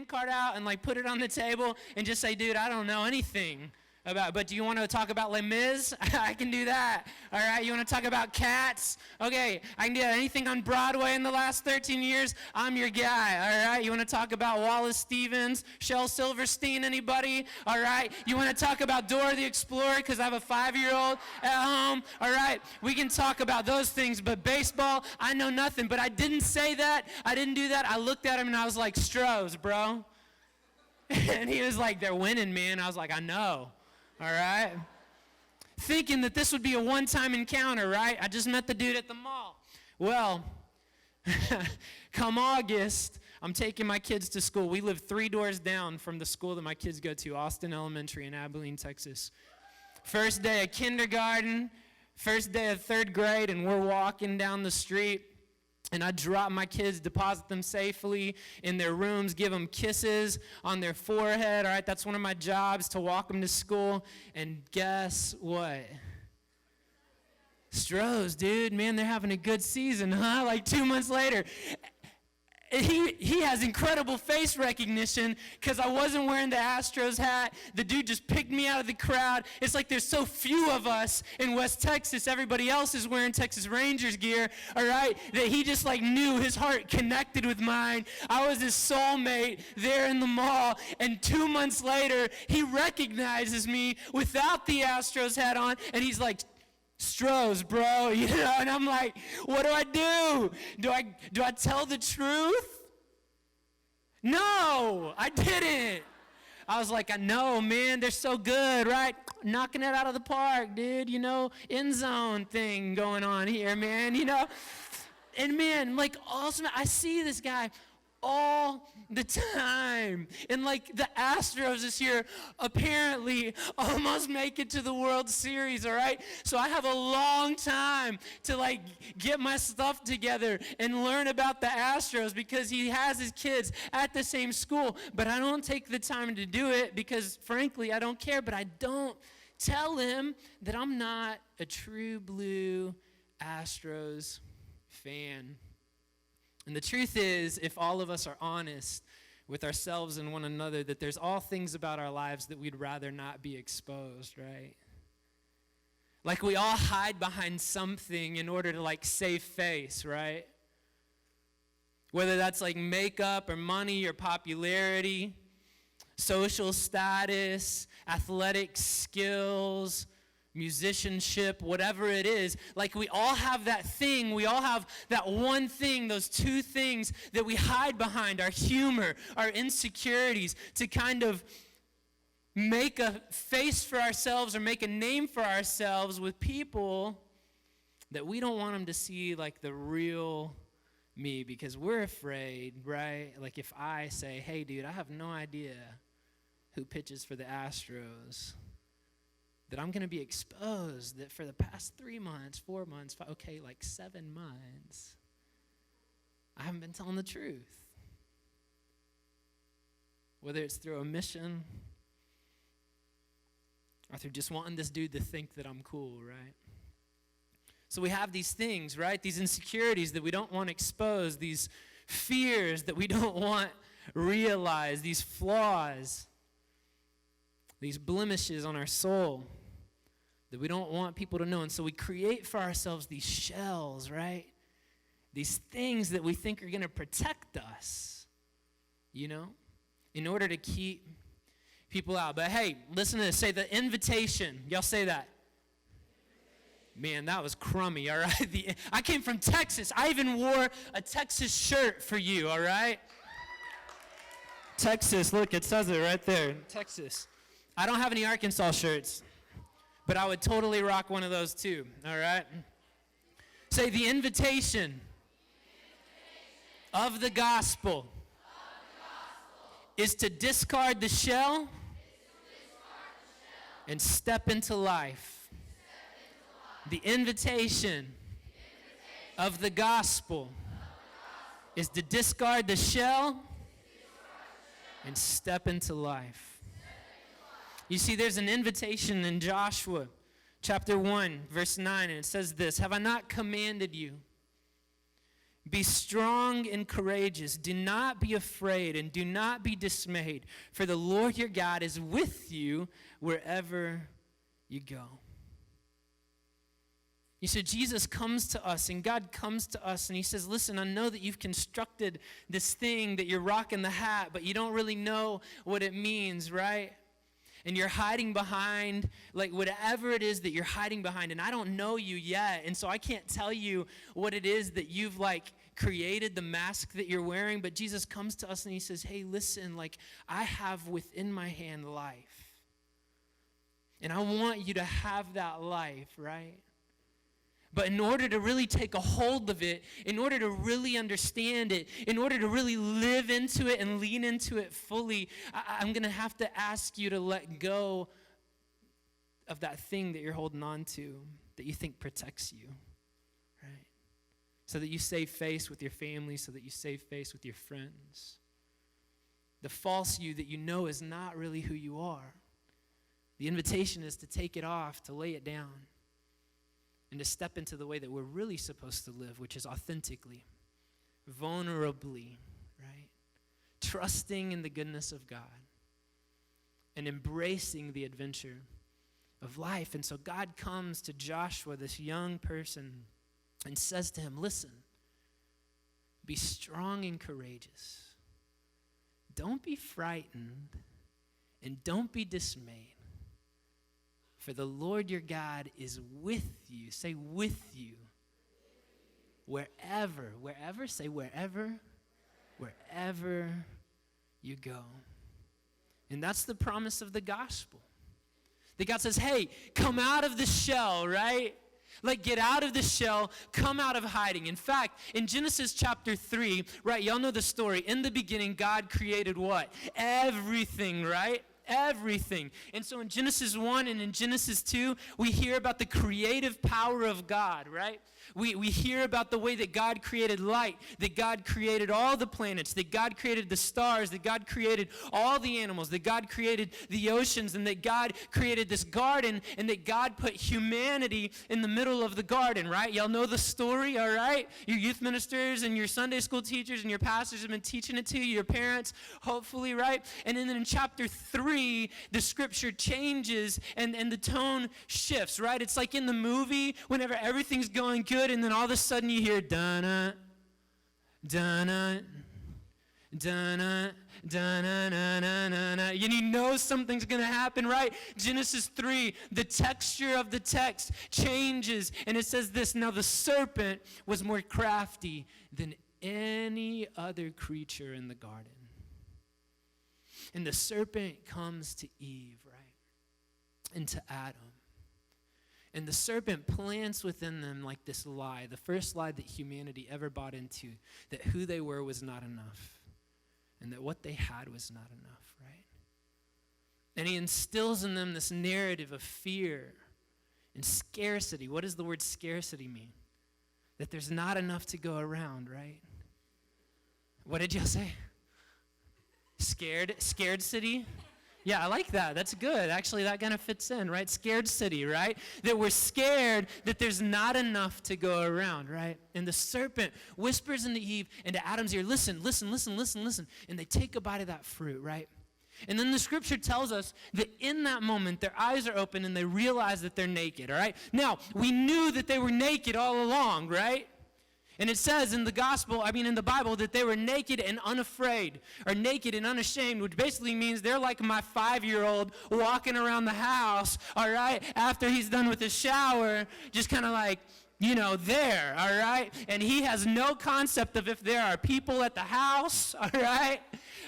card out and like put it on the table and just say, dude, I don't know anything about, but do you want to talk about Les Mis? I can do that. All right, you want to talk about Cats? Okay, I can do that. Anything on Broadway in the last 13 years? I'm your guy. All right, you want to talk about Wallace Stevens, Shel Silverstein, anybody? All right, you want to talk about Dora the Explorer because I have a 5-year-old at home? All right, we can talk about those things, but baseball, I know nothing. But I didn't say that. I didn't do that. I looked at him and I was like, Stros, bro. And he was like, they're winning, man. I was like, I know. All right? Thinking that this would be a one-time encounter, right? I just met the dude at the mall. Well, come August, I'm taking my kids to school. We live 3 doors down from the school that my kids go to, Austin Elementary in Abilene, Texas. First day of kindergarten, first day of 3rd grade, and we're walking down the street. And I drop my kids, deposit them safely in their rooms, give them kisses on their forehead. All right, that's one of my jobs, to walk them to school. And guess what? Stros, dude, man, they're having a good season, huh? Like 2 months later. He has incredible face recognition because I wasn't wearing the Astros hat. The dude just picked me out of the crowd. It's like there's so few of us in West Texas. Everybody else is wearing Texas Rangers gear, all right, that he just like knew, his heart connected with mine. I was his soulmate there in the mall, and 2 months later, he recognizes me without the Astros hat on, and he's like, Stros, bro, you know, and I'm like, what do I do? Do I tell the truth? No, I didn't. I was like, I know, man, they're so good, right? Knocking it out of the park, dude, you know, end zone thing going on here, man, you know? And man, like, awesome, I see this guy all the time. And like the Astros this year apparently almost make it to the World Series, all right? So I have a long time to like get my stuff together and learn about the Astros because he has his kids at the same school. But I don't take the time to do it because frankly I don't care, but I don't tell him that I'm not a true blue Astros fan. And the truth is, if all of us are honest with ourselves and one another, that there's all things about our lives that we'd rather not be exposed, right? Like we all hide behind something in order to like save face, right? Whether that's like makeup or money or popularity, social status, athletic skills, musicianship, whatever it is, like we all have that thing, we all have that one thing, those 2 things that we hide behind, our humor, our insecurities, to kind of make a face for ourselves or make a name for ourselves with people that we don't want them to see like the real me, because we're afraid, right? Like if I say, hey dude, I have no idea who pitches for the Astros, that I'm going to be exposed that for the past 3 months, 4 months, like 7 months, I haven't been telling the truth. Whether it's through a mission or through just wanting this dude to think that I'm cool, right? So we have these things, right? These insecurities that we don't want exposed, these fears that we don't want realized, these flaws, these blemishes on our soul that we don't want people to know. And so we create for ourselves these shells, right? These things that we think are going to protect us, you know, in order to keep people out. But hey, listen to this. Say the invitation. Y'all say that. Man, that was crummy, all right? I came from Texas. I even wore a Texas shirt for you, all right? Texas, look, it says it right there, Texas. I don't have any Arkansas shirts, but I would totally rock one of those too, all right? Say the invitation of the gospel is to discard the shell and step into life. The invitation of the gospel is to discard the shell and step into life. You see, there's an invitation in Joshua chapter 1, verse 9, and it says this: have I not commanded you? Be strong and courageous. Do not be afraid and do not be dismayed, for the Lord your God is with you wherever you go. You see, Jesus comes to us and God comes to us and he says, listen, I know that you've constructed this thing that you're rocking the hat, but you don't really know what it means, right? And you're hiding behind, like, whatever it is that you're hiding behind. And I don't know you yet. And so I can't tell you what it is that you've, like, created, the mask that you're wearing. But Jesus comes to us and he says, hey, listen, like, I have within my hand life. And I want you to have that life, right? But in order to really take a hold of it, in order to really understand it, in order to really live into it and lean into it fully, I'm going to have to ask you to let go of that thing that you're holding on to that you think protects you, right? So that you save face with your family, so that you save face with your friends. The false you that you know is not really who you are. The invitation is to take it off, to lay it down, and to step into the way that we're really supposed to live, which is authentically, vulnerably, right? Trusting in the goodness of God and embracing the adventure of life. And so God comes to Joshua, this young person, and says to him, listen, be strong and courageous. Don't be frightened and don't be dismayed. For the Lord your God is with you. Say, with you. Wherever, say wherever you go. And that's the promise of the gospel. That God says, hey, come out of the shell, right? Like, get out of the shell, come out of hiding. In fact, in Genesis chapter 3, right, y'all know the story. In the beginning, God created what? Everything, right? Everything. And so in Genesis 1 and in Genesis 2, we hear about the creative power of God, right? We hear about the way that God created light, that God created all the planets, that God created the stars, that God created all the animals, that God created the oceans, and that God created this garden, and that God put humanity in the middle of the garden, right? Y'all know the story, all right? Your youth ministers and your Sunday school teachers and your pastors have been teaching it to you, your parents, hopefully, right? And then in chapter 3, the scripture changes and the tone shifts, right? It's like in the movie, whenever everything's going good, and then all of a sudden you hear dun-na, dun-na, dun-na, dun-na-na-na-na-na. And you know something's going to happen, right? Genesis 3, the texture of the text changes, and it says this, now the serpent was more crafty than any other creature in the garden. And the serpent comes to Eve, right? And to Adam. And the serpent plants within them like this lie, the first lie that humanity ever bought into, that who they were was not enough, and that what they had was not enough, right? And he instills in them this narrative of fear and scarcity. What does the word scarcity mean? That there's not enough to go around, right? What did y'all say? Scared city? Yeah, I like that. That's good. Actually, that kind of fits in, right? Scared city, right? That we're scared that there's not enough to go around, right? And the serpent whispers into Eve and to Adam's ear, listen, listen, listen, listen, listen. And they take a bite of that fruit, right? And then the scripture tells us that in that moment, their eyes are open and they realize that they're naked, all right? Now, we knew that they were naked all along, right? And it says in the Bible, that they were naked and unafraid, or naked and unashamed, which basically means they're like my 5-year-old walking around the house, all right, after he's done with his shower, just kind of like, there, all right? And he has no concept of if there are people at the house, all right?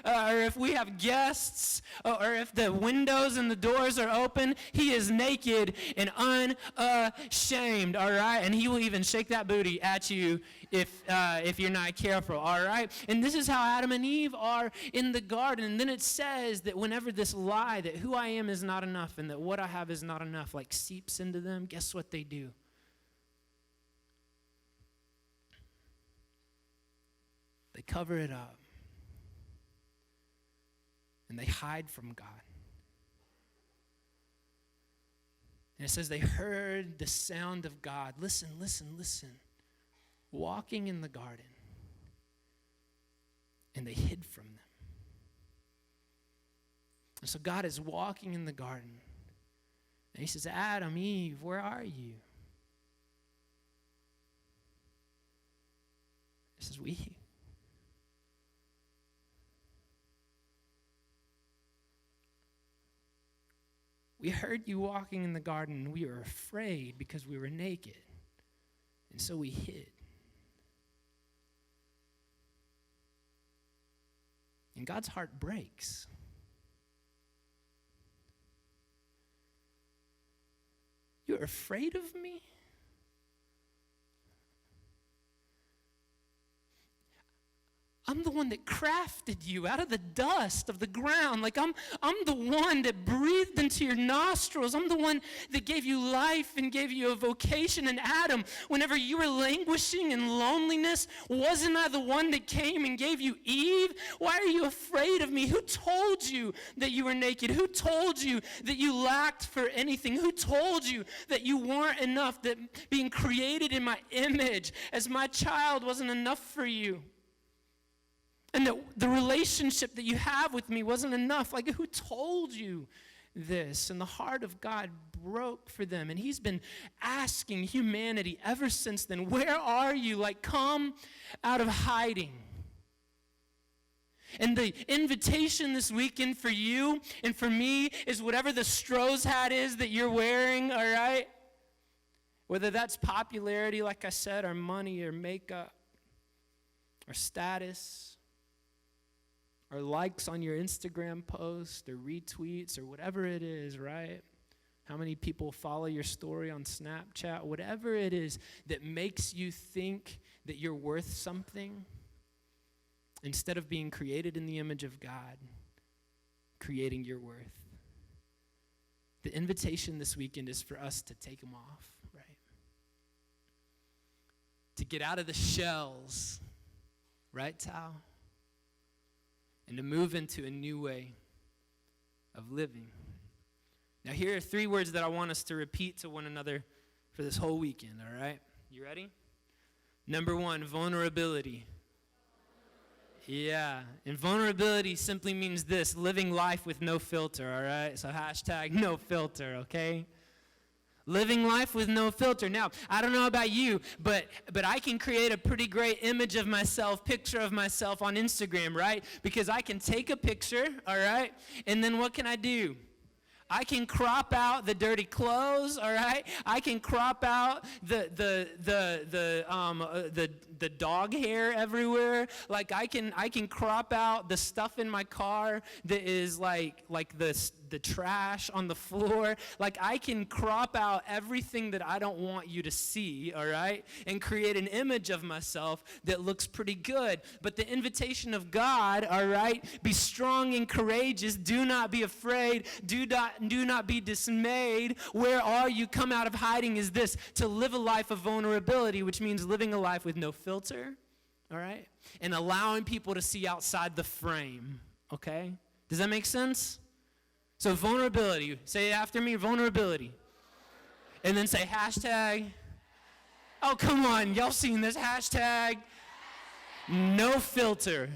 Or if we have guests, or if the windows and the doors are open. He is naked and unashamed, all right? And he will even shake that booty at you if you're not careful, all right? And this is how Adam and Eve are in the garden. And then it says that whenever this lie, that who I am is not enough and that what I have is not enough, like seeps into them, guess what they do? They cover it up. And they hide from God. And it says they heard the sound of God. Listen, listen, listen. Walking in the garden. and they hid from them. And so God is walking in the garden, and he says, Adam, Eve, where are you? He says, we heard you walking in the garden, and we were afraid because we were naked. And so we hid. And God's heart breaks. You're afraid of me? I'm the one that crafted you out of the dust of the ground. Like I'm the one that breathed into your nostrils. I'm the one that gave you life and gave you a vocation. And Adam, whenever you were languishing in loneliness, wasn't I the one that came and gave you Eve? Why are you afraid of me? Who told you that you were naked? Who told you that you lacked for anything? Who told you that you weren't enough, that being created in my image as my child wasn't enough for you? And that the relationship that you have with me wasn't enough. Like, who told you this? And the heart of God broke for them. And he's been asking humanity ever since then, where are you? Like, come out of hiding. And the invitation this weekend for you and for me is whatever the Stroh's hat is that you're wearing, all right? Whether that's popularity, like I said, or money, or makeup, or status, or likes on your Instagram post, or retweets, or whatever it is, right? How many people follow your story on Snapchat? Whatever it is that makes you think that you're worth something, instead of being created in the image of God, creating your worth. The invitation this weekend is for us to take them off, right? To get out of the shells, right, Tao? And to move into a new way of living. Now, here are 3 words that I want us to repeat to one another for this whole weekend, all right? You ready? Number 1, vulnerability. Yeah, and vulnerability simply means this, living life with no filter, all right? So hashtag no filter, okay? Living life with no filter. Now, I don't know about you, but I can create a pretty great image of myself, picture of myself on Instagram, right? Because I can take a picture, all right? And then what can I do? I can crop out the dirty clothes, all right? I can crop out the dog hair everywhere. Like I can crop out the stuff in my car that is like the trash on the floor. Like I can crop out everything that I don't want you to see, all right? And create an image of myself that looks pretty good. But the invitation of God, all right? Be strong and courageous. Do not be afraid. Do not be dismayed. Where are you? Come out of hiding is this, to live a life of vulnerability, which means living a life with no filter, all right? And allowing people to see outside the frame, okay? Does that make sense? So vulnerability, say it after me, vulnerability. And then say hashtag. Oh, come on, y'all seen this hashtag? No filter.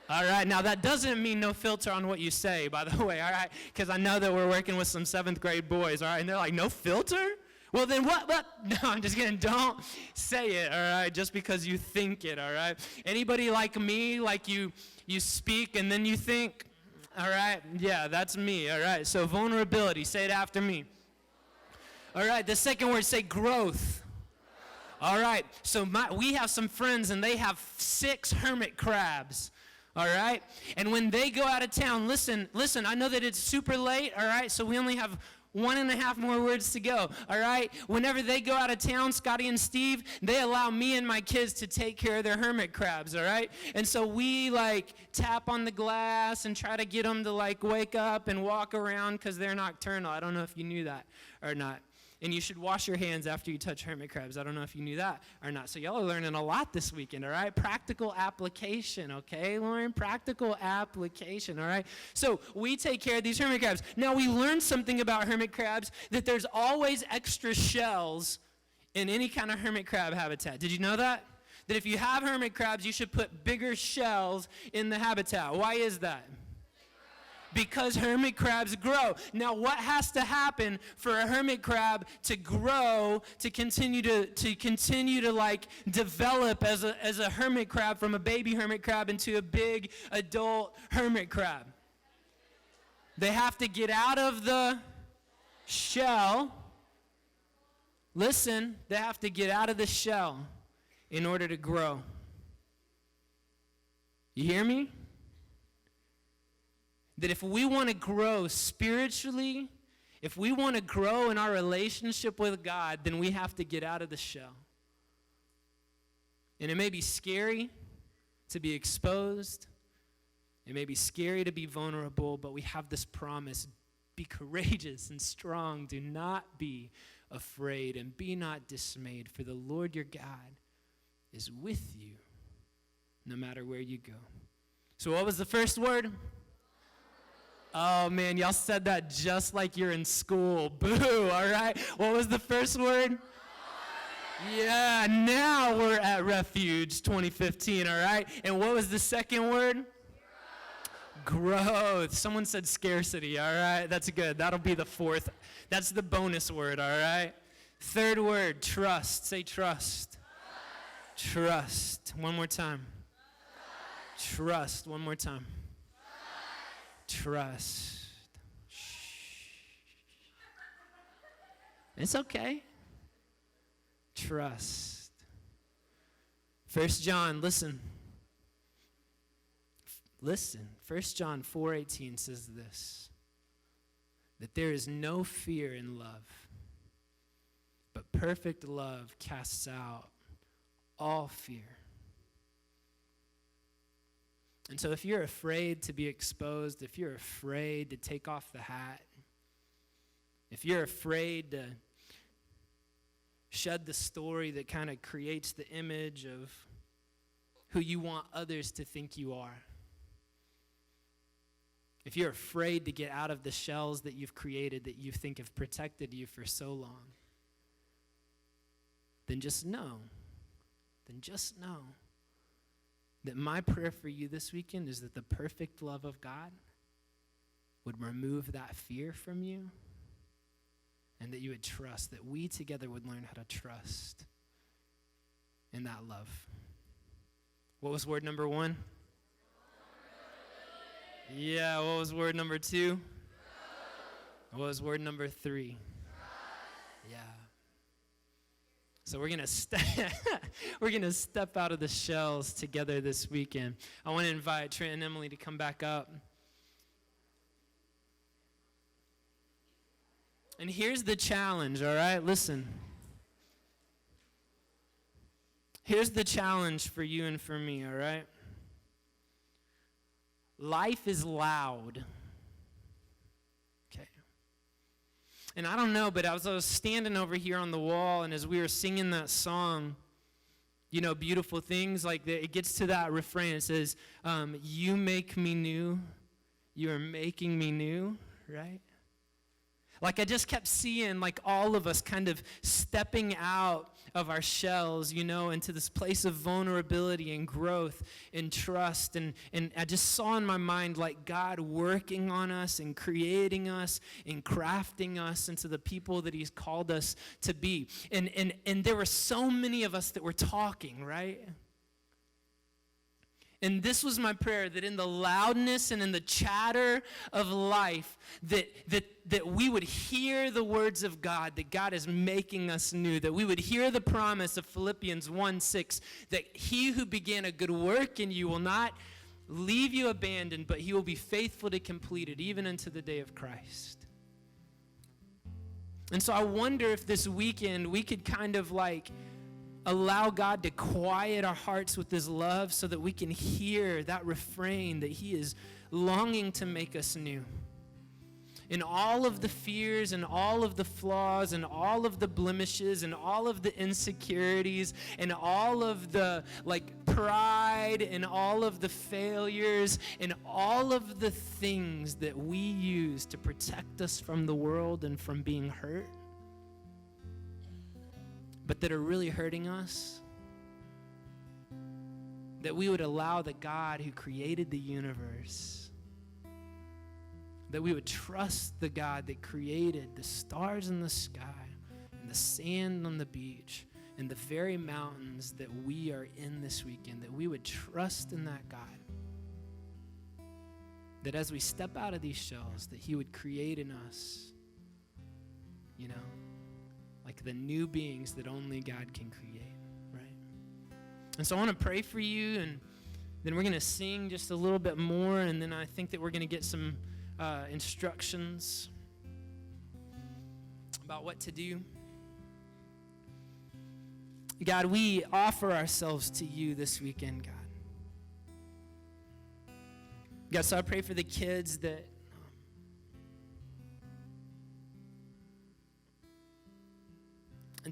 All right, now that doesn't mean no filter on what you say, by the way, all right? Because I know that we're working with some 7th grade boys, all right? And they're like, no filter? Well, then what? No, I'm just kidding. Don't say it, all right, just because you think it, all right? Anybody like me, like you speak and then you think, all right? Yeah, that's me, all right? So vulnerability, say it after me. All right, the second word, say growth. All right, so we have some friends and they have 6 hermit crabs. All right? And when they go out of town, listen, I know that it's super late, all right? So we only have 1.5 more words to go, all right? Whenever they go out of town, Scotty and Steve, they allow me and my kids to take care of their hermit crabs, all right? And so we, tap on the glass and try to get them to, wake up and walk around because they're nocturnal. I don't know if you knew that or not. And you should wash your hands after you touch hermit crabs. I don't know if you knew that or not. So y'all are learning a lot this weekend, all right? Practical application, okay, Lauren? Practical application, all right? So we take care of these hermit crabs. Now, we learned something about hermit crabs, that there's always extra shells in any kind of hermit crab habitat. Did you know that? that if you have hermit crabs, you should put bigger shells in the habitat. Why is that? Because hermit crabs grow. Now, what has to happen for a hermit crab to grow, to continue to like develop as a hermit crab, from a baby hermit crab into a big adult hermit crab? They have to get out of the shell. Listen, they have to get out of the shell in order to grow. You hear me? That if we want to grow spiritually, if we want to grow in our relationship with God, then we have to get out of the shell. And it may be scary to be exposed. It may be scary to be vulnerable, but we have this promise: be courageous and strong. Do not be afraid and be not dismayed, for the Lord your God is with you no matter where you go. So what was the first word? Oh, man, y'all said that just like you're in school. Boo, all right? What was the first word? Yeah, now we're at Refuge 2015, all right? And what was the second word? Growth. Someone said scarcity, all right? That's good. That'll be the fourth. That's the bonus word, all right? Third word, trust. Say trust. Trust. One more time. Trust. One more time. Trust. It's okay. Trust. 1 John, listen. 1 John 4:18 says this: that there is no fear in love, but perfect love casts out all fear. And so if you're afraid to be exposed, if you're afraid to take off the hat, if you're afraid to shed the story that kind of creates the image of who you want others to think you are, if you're afraid to get out of the shells that you've created that you think have protected you for so long, then just know that my prayer for you this weekend is that the perfect love of God would remove that fear from you, and that you would trust, that we together would learn how to trust in that love. What was word number 1? Yeah, what was word number 2? What was word number 3? Yeah. So we're gonna step out of the shells together this weekend. I want to invite Trent and Emily to come back up. And here's the challenge, all right? Listen. Here's the challenge for you and for me, all right? Life is loud. Okay. And I don't know, but as I was standing over here on the wall, and as we were singing that song, you know, beautiful things, like it gets to that refrain. It says, you make me new. You are making me new, right? Like I just kept seeing like all of us kind of stepping out of our shells, you know, into this place of vulnerability and growth and trust. And I just saw in my mind like God working on us and creating us and crafting us into the people that he's called us to be. And there were so many of us that were talking, right? And this was my prayer, that in the loudness and in the chatter of life, that we would hear the words of God, that God is making us new, that we would hear the promise of Philippians 1:6, that he who began a good work in you will not leave you abandoned, but he will be faithful to complete it, even unto the day of Christ. And so I wonder if this weekend we could kind of like allow God to quiet our hearts with his love so that we can hear that refrain that he is longing to make us new. In all of the fears and all of the flaws and all of the blemishes and all of the insecurities and all of the like pride and all of the failures and all of the things that we use to protect us from the world and from being hurt, but that are really hurting us, that we would allow the God who created the universe, that we would trust the God that created the stars in the sky and the sand on the beach and the very mountains that we are in this weekend, that we would trust in that God. That as we step out of these shells, that he would create in us, like the new beings that only God can create, right? And so I want to pray for you, and then we're going to sing just a little bit more, and then I think that we're going to get some instructions about what to do. God, we offer ourselves to you this weekend, God. God, so I pray for the kids that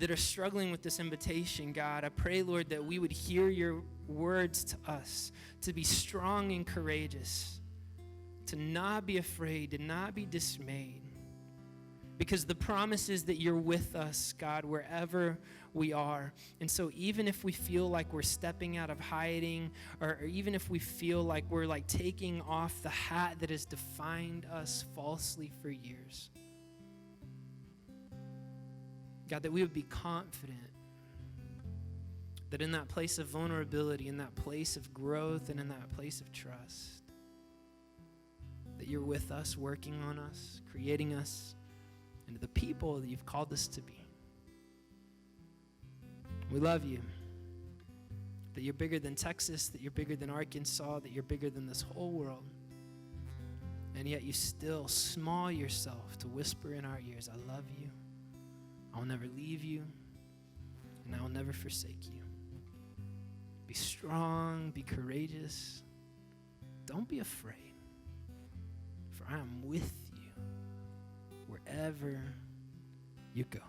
are struggling with this invitation, God. I pray, Lord, that we would hear your words to us, to be strong and courageous, to not be afraid, to not be dismayed. Because the promise is that you're with us, God, wherever we are. And so even if we feel like we're stepping out of hiding, or even if we feel like we're like taking off the hat that has defined us falsely for years, God, that we would be confident that in that place of vulnerability, in that place of growth, and in that place of trust, that you're with us, working on us, creating us into the people that you've called us to be. We love you, that you're bigger than Texas, that you're bigger than Arkansas, that you're bigger than this whole world. And yet you still small yourself to whisper in our ears, I love you, I'll never leave you, and I will never forsake you. Be strong, be courageous. Don't be afraid, for I am with you wherever you go.